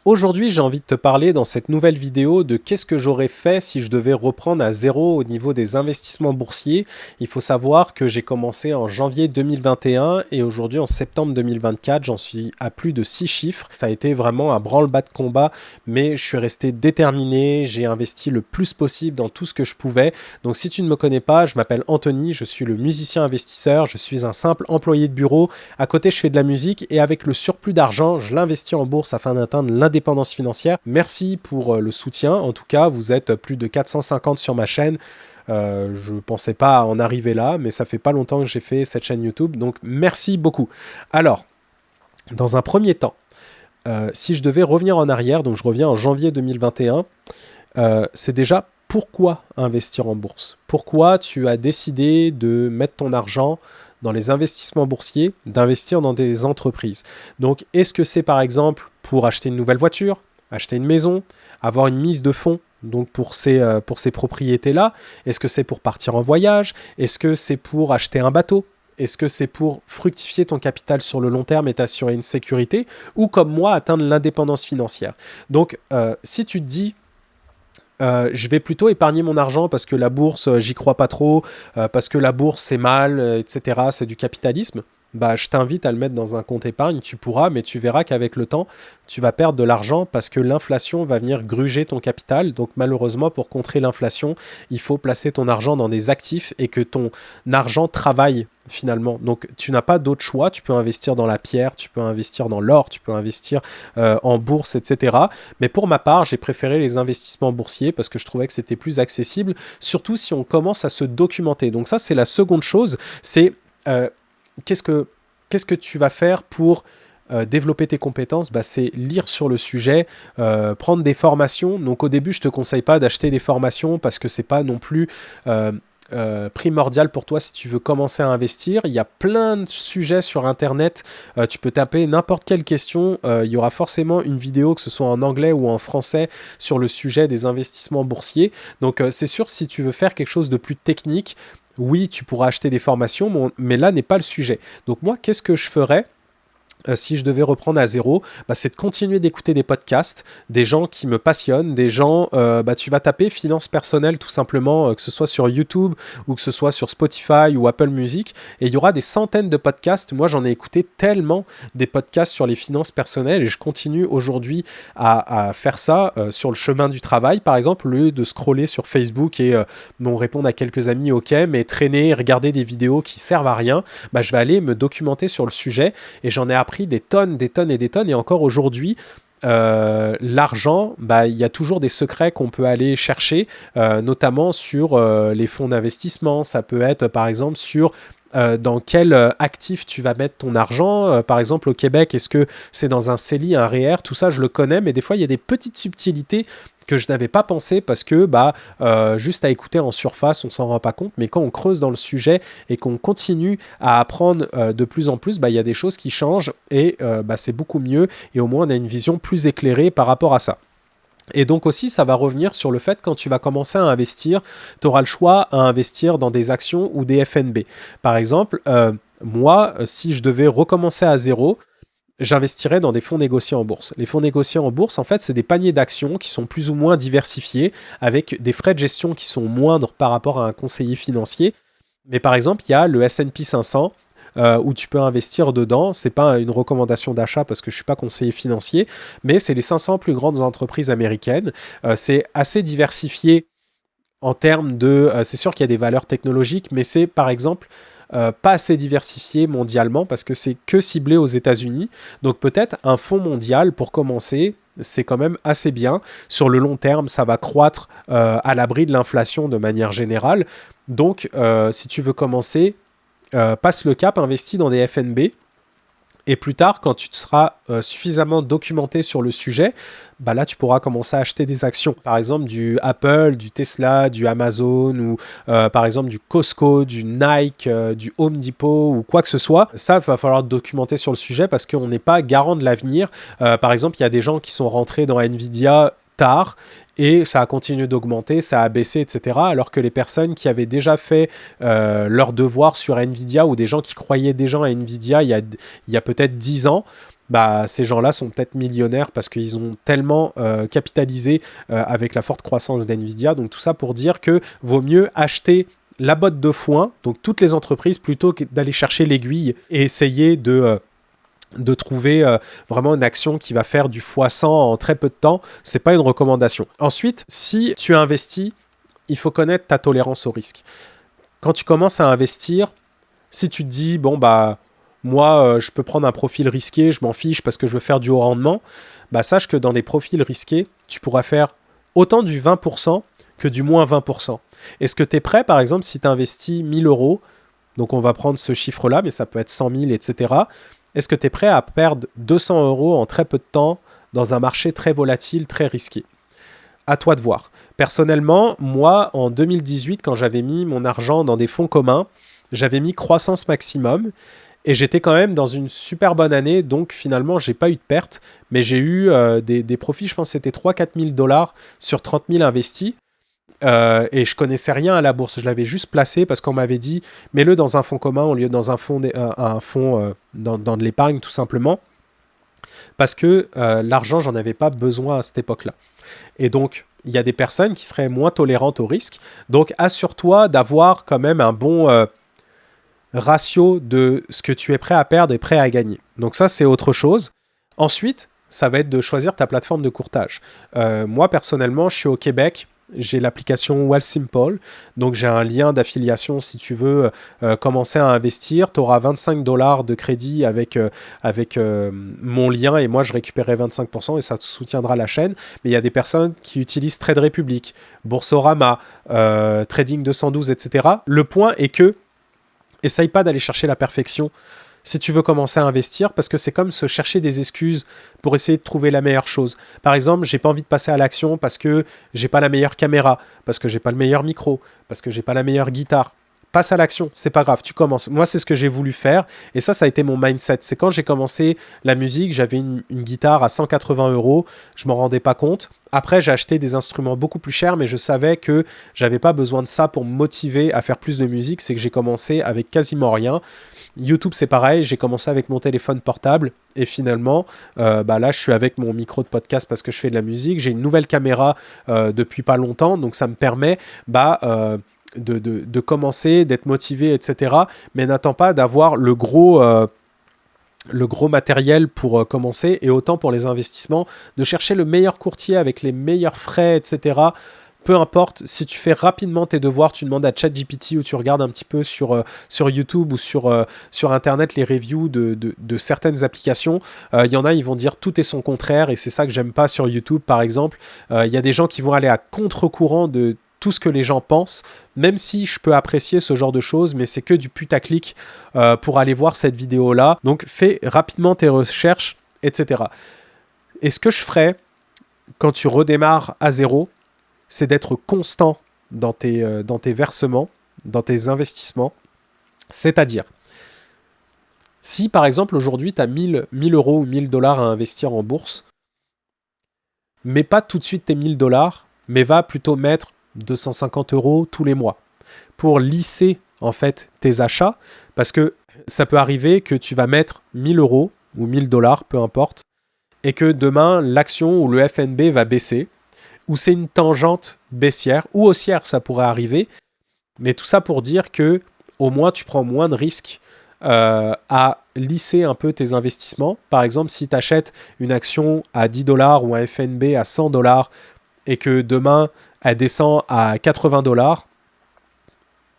Aujourd'hui, j'ai envie de te parler dans cette nouvelle vidéo de qu'est-ce que j'aurais fait si je devais reprendre à zéro au niveau des investissements boursiers. Il faut savoir que j'ai commencé en janvier 2021 et aujourd'hui en septembre 2024, j'en suis à plus de 6 chiffres. Ça a été vraiment un branle-bas de combat, mais je suis resté déterminé, j'ai investi le plus possible dans tout ce que je pouvais. Donc si tu ne me connais pas, je m'appelle Anthony, je suis le musicien investisseur, je suis un simple employé de bureau. À côté, je fais de la musique et avec le surplus d'argent, je l'investis en bourse afin d'atteindre l'indépendance financière. Merci pour le soutien. En tout cas, vous êtes plus de 450 sur ma chaîne. Je ne pensais pas en arriver là, mais ça fait pas longtemps que j'ai fait cette chaîne YouTube. Donc, merci beaucoup. Alors, dans un premier temps, si je devais revenir en arrière, donc je reviens en janvier 2021, c'est déjà pourquoi investir en bourse? Pourquoi tu as décidé de mettre ton argent dans les investissements boursiers, d'investir dans des entreprises? Donc, est-ce que c'est par exemple pour acheter une nouvelle voiture, acheter une maison, avoir une mise de fonds donc pour ces propriétés-là? Est-ce que c'est pour partir en voyage? Est-ce que c'est pour acheter un bateau? Est-ce que c'est pour fructifier ton capital sur le long terme et t'assurer une sécurité? Ou comme moi, atteindre l'indépendance financière? Donc, si tu te dis je vais plutôt épargner mon argent parce que la bourse, j'y crois pas trop, parce que la bourse c'est mal, etc., c'est du capitalisme, bah, je t'invite à le mettre dans un compte épargne, tu pourras, mais tu verras qu'avec le temps, tu vas perdre de l'argent parce que l'inflation va venir gruger ton capital. Donc malheureusement, pour contrer l'inflation, il faut placer ton argent dans des actifs et que ton argent travaille finalement. Donc tu n'as pas d'autre choix, tu peux investir dans la pierre, tu peux investir dans l'or, tu peux investir en bourse, etc. Mais pour ma part, j'ai préféré les investissements boursiers parce que je trouvais que c'était plus accessible, surtout si on commence à se documenter. Donc ça, c'est la seconde chose, c'est qu'est-ce que tu vas faire pour développer tes compétences? Bah, c'est lire sur le sujet, prendre des formations. Donc au début, je ne te conseille pas d'acheter des formations parce que ce n'est pas non plus primordial pour toi si tu veux commencer à investir. Il y a plein de sujets sur Internet. Tu peux taper n'importe quelle question. Il y aura forcément une vidéo, que ce soit en anglais ou en français, sur le sujet des investissements boursiers. Donc c'est sûr, si tu veux faire quelque chose de plus technique, oui, tu pourras acheter des formations, mais là n'est pas le sujet. Donc moi, qu'est-ce que je ferais si je devais reprendre à zéro? Bah, c'est de continuer d'écouter des podcasts, des gens qui me passionnent, des gens, tu vas taper finances personnelles tout simplement, que ce soit sur YouTube ou que ce soit sur Spotify ou Apple Music, et il y aura des centaines de podcasts. Moi, j'en ai écouté tellement des podcasts sur les finances personnelles et je continue aujourd'hui à faire ça sur le chemin du travail, par exemple, au lieu de scroller sur Facebook et non répondre à quelques amis, ok, mais traîner, regarder des vidéos qui servent à rien, bah, je vais aller me documenter sur le sujet et j'en ai appris des tonnes et des tonnes. Et encore aujourd'hui, l'argent, bah, il y a toujours des secrets qu'on peut aller chercher, notamment sur les fonds d'investissement. Ça peut être par exemple sur dans quel actif tu vas mettre ton argent. Par exemple, au Québec, est-ce que c'est dans un CELI, un REER? Tout ça, je le connais, mais des fois, il y a des petites subtilités que je n'avais pas pensé parce que juste à écouter en surface, on s'en rend pas compte. Mais quand on creuse dans le sujet et qu'on continue à apprendre de plus en plus, il y a des choses qui changent et c'est beaucoup mieux. Et au moins, on a une vision plus éclairée par rapport à ça. Et donc aussi, ça va revenir sur le fait quand tu vas commencer à investir, tu auras le choix à investir dans des actions ou des FNB. Par exemple, moi, si je devais recommencer à zéro, j'investirais dans des fonds négociés en bourse. Les fonds négociés en bourse, en fait, c'est des paniers d'actions qui sont plus ou moins diversifiés, avec des frais de gestion qui sont moindres par rapport à un conseiller financier. Mais par exemple, il y a le S&P 500, où tu peux investir dedans. C'est pas une recommandation d'achat parce que je suis pas conseiller financier, mais c'est les 500 plus grandes entreprises américaines. C'est assez diversifié en termes de... c'est sûr qu'il y a des valeurs technologiques, mais c'est par exemple pas assez diversifié mondialement parce que c'est que ciblé aux États-Unis. Donc peut-être un fonds mondial pour commencer, c'est quand même assez bien. Sur le long terme, ça va croître à l'abri de l'inflation de manière générale. Donc si tu veux commencer, passe le cap, investis dans des FNB. Et plus tard, quand tu te seras suffisamment documenté sur le sujet, bah là, tu pourras commencer à acheter des actions. Par exemple, du Apple, du Tesla, du Amazon ou par exemple du Costco, du Nike, du Home Depot ou quoi que ce soit. Ça, il va falloir documenter sur le sujet parce qu'on n'est pas garant de l'avenir. Par exemple, il y a des gens qui sont rentrés dans Nvidia tard et ça a continué d'augmenter, ça a baissé, etc. Alors que les personnes qui avaient déjà fait leur devoir sur Nvidia ou des gens qui croyaient déjà à Nvidia il y a peut-être 10 ans, bah, ces gens-là sont peut-être millionnaires parce qu'ils ont tellement capitalisé avec la forte croissance d'NVIDIA. Donc tout ça pour dire que vaut mieux acheter la botte de foin, donc toutes les entreprises, plutôt que d'aller chercher l'aiguille et essayer de trouver vraiment une action qui va faire du x100 en très peu de temps. C'est pas une recommandation. Ensuite, si tu investis, il faut connaître ta tolérance au risque. Quand tu commences à investir, si tu te dis, bon, bah, moi, je peux prendre un profil risqué, je m'en fiche parce que je veux faire du haut rendement, bah, sache que dans des profils risqués, tu pourras faire autant du 20% que du moins 20%. Est-ce que tu es prêt, par exemple, si tu investis 1000 euros, donc on va prendre ce chiffre-là, mais ça peut être 100 000, etc. Est-ce que tu es prêt à perdre 200 euros en très peu de temps dans un marché très volatile, très risqué ? À toi de voir. Personnellement, moi, en 2018, quand j'avais mis mon argent dans des fonds communs, j'avais mis croissance maximum et j'étais quand même dans une super bonne année, donc finalement, j'ai pas eu de perte, mais j'ai eu des profits, je pense que c'était 3-4 000 dollars sur 30 000 investis. Et je connaissais rien à la bourse, je l'avais juste placé parce qu'on m'avait dit mets-le dans un fonds commun au lieu de dans un fonds, dans de l'épargne tout simplement, parce que l'argent, j'en avais pas besoin à cette époque-là. Et donc, il y a des personnes qui seraient moins tolérantes au risque. Donc, assure-toi d'avoir quand même un bon ratio de ce que tu es prêt à perdre et prêt à gagner. Donc ça, c'est autre chose. Ensuite, ça va être de choisir ta plateforme de courtage. Moi, personnellement, je suis au Québec. J'ai l'application Wealthsimple, donc j'ai un lien d'affiliation si tu veux commencer à investir. Tu auras 25 dollars de crédit avec mon lien et moi je récupérerai 25% et ça te soutiendra la chaîne. Mais il y a des personnes qui utilisent Trade Republic, Boursorama, Trading 212, etc. Le point est que essaye pas d'aller chercher la perfection si tu veux commencer à investir, parce que c'est comme se chercher des excuses pour essayer de trouver la meilleure chose. Par exemple, j'ai pas envie de passer à l'action parce que j'ai pas la meilleure caméra, parce que j'ai pas le meilleur micro, parce que j'ai pas la meilleure guitare. Passe à l'action, c'est pas grave, tu commences. Moi, c'est ce que j'ai voulu faire, et ça a été mon mindset. C'est quand j'ai commencé la musique, j'avais une guitare à 180 euros, je m'en rendais pas compte. Après, j'ai acheté des instruments beaucoup plus chers, mais je savais que j'avais pas besoin de ça pour me motiver à faire plus de musique. C'est que j'ai commencé avec quasiment rien. YouTube, c'est pareil, j'ai commencé avec mon téléphone portable et finalement, là, je suis avec mon micro de podcast parce que je fais de la musique. J'ai une nouvelle caméra depuis pas longtemps, donc ça me permet de commencer, d'être motivé, etc. Mais n'attends pas d'avoir le gros matériel pour commencer, et autant pour les investissements, de chercher le meilleur courtier avec les meilleurs frais, etc. Peu importe, si tu fais rapidement tes devoirs, tu demandes à ChatGPT ou tu regardes un petit peu sur YouTube ou sur Internet les reviews de certaines applications. Il y en a, ils vont dire tout et son contraire, et c'est ça que j'aime pas sur YouTube, par exemple. Il y a des gens qui vont aller à contre-courant de tout ce que les gens pensent, même si je peux apprécier ce genre de choses, mais c'est que du putaclic pour aller voir cette vidéo-là. Donc fais rapidement tes recherches, etc. Et ce que je ferais quand tu redémarres à zéro, c'est d'être constant dans tes versements, dans tes investissements. C'est-à-dire, si par exemple aujourd'hui tu as 1000 euros ou 1000 dollars à investir en bourse, mets pas tout de suite tes 1000 dollars, mais va plutôt mettre 250 euros tous les mois pour lisser en fait tes achats, parce que ça peut arriver que tu vas mettre 1000 euros ou 1000 dollars, peu importe, et que demain l'action ou le FNB va baisser, ou c'est une tangente baissière ou haussière, ça pourrait arriver, mais tout ça pour dire que au moins tu prends moins de risques à lisser un peu tes investissements. Par exemple, si tu achètes une action à 10 dollars ou un FNB à 100 dollars et que demain elle descend à 80 dollars,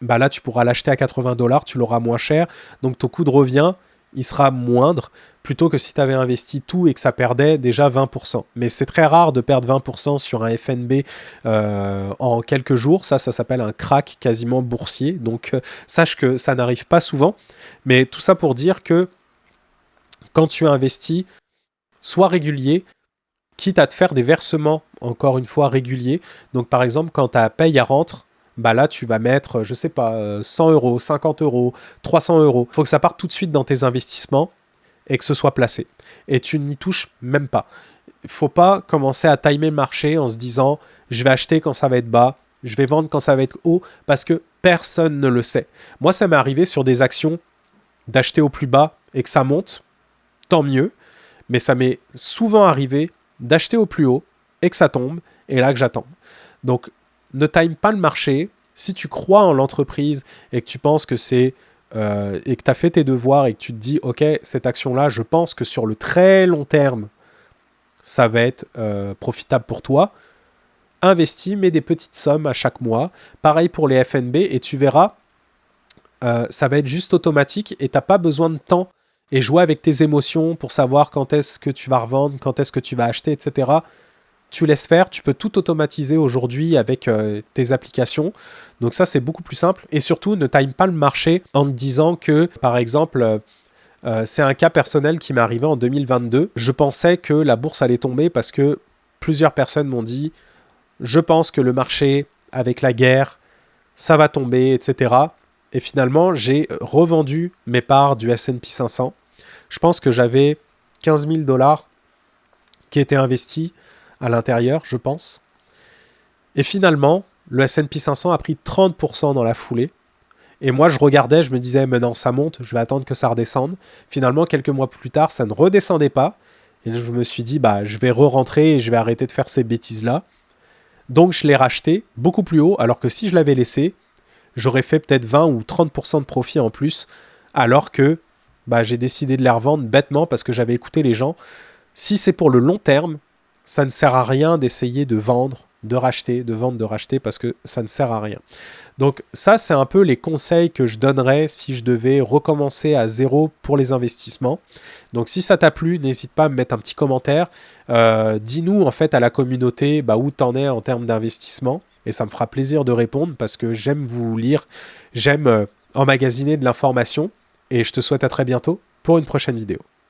bah là tu pourras l'acheter à 80 dollars, tu l'auras moins cher, donc ton coût de revient il sera moindre, plutôt que si tu avais investi tout et que ça perdait déjà 20%. Mais c'est très rare de perdre 20% sur un FNB en quelques jours. Ça s'appelle un crack quasiment boursier. Donc sache que ça n'arrive pas souvent. Mais tout ça pour dire que quand tu investis, sois régulier, quitte à te faire des versements, encore une fois, réguliers. Donc par exemple, quand ta paye à rentre, bah là tu vas mettre, je sais pas, 100 euros, 50 euros, 300 euros. Il faut que ça parte tout de suite dans tes investissements et que ce soit placé. Et tu n'y touches même pas. Il ne faut pas commencer à timer le marché en se disant je vais acheter quand ça va être bas, je vais vendre quand ça va être haut, parce que personne ne le sait. Moi, ça m'est arrivé sur des actions d'acheter au plus bas et que ça monte, tant mieux. Mais ça m'est souvent arrivé d'acheter au plus haut et que ça tombe, et là que j'attends. Donc, ne time pas le marché. Si tu crois en l'entreprise et que tu penses que c'est et que tu as fait tes devoirs et que tu te dis, ok, cette action-là, je pense que sur le très long terme, ça va être profitable pour toi, investis, mets des petites sommes à chaque mois. Pareil pour les FNB, et tu verras, ça va être juste automatique et tu n'as pas besoin de temps et jouer avec tes émotions pour savoir quand est-ce que tu vas revendre, quand est-ce que tu vas acheter, etc. Tu laisses faire, tu peux tout automatiser aujourd'hui avec tes applications. Donc ça, c'est beaucoup plus simple. Et surtout, ne time pas le marché en te disant que, par exemple, c'est un cas personnel qui m'est arrivé en 2022. Je pensais que la bourse allait tomber parce que plusieurs personnes m'ont dit « Je pense que le marché, avec la guerre, ça va tomber, etc. » Et finalement, j'ai revendu mes parts du S&P 500. Je pense que j'avais 15 000 $ qui étaient investis à l'intérieur, je pense. Et finalement, le S&P 500 a pris 30% dans la foulée. Et moi, je regardais, je me disais, mais non, ça monte, je vais attendre que ça redescende. Finalement, quelques mois plus tard, ça ne redescendait pas. Et je me suis dit, bah, je vais re-rentrer et je vais arrêter de faire ces bêtises-là. Donc, je l'ai racheté beaucoup plus haut, alors que si je l'avais laissé, j'aurais fait peut-être 20 ou 30% de profit en plus, alors que bah, j'ai décidé de les revendre bêtement parce que j'avais écouté les gens. Si c'est pour le long terme, ça ne sert à rien d'essayer de vendre, de racheter, de vendre, de racheter, parce que ça ne sert à rien. Donc ça, c'est un peu les conseils que je donnerais si je devais recommencer à zéro pour les investissements. Donc si ça t'a plu, n'hésite pas à me mettre un petit commentaire. Dis-nous en fait à la communauté où t'en es en termes d'investissement. Et ça me fera plaisir de répondre parce que j'aime vous lire, j'aime emmagasiner de l'information. Et je te souhaite à très bientôt pour une prochaine vidéo.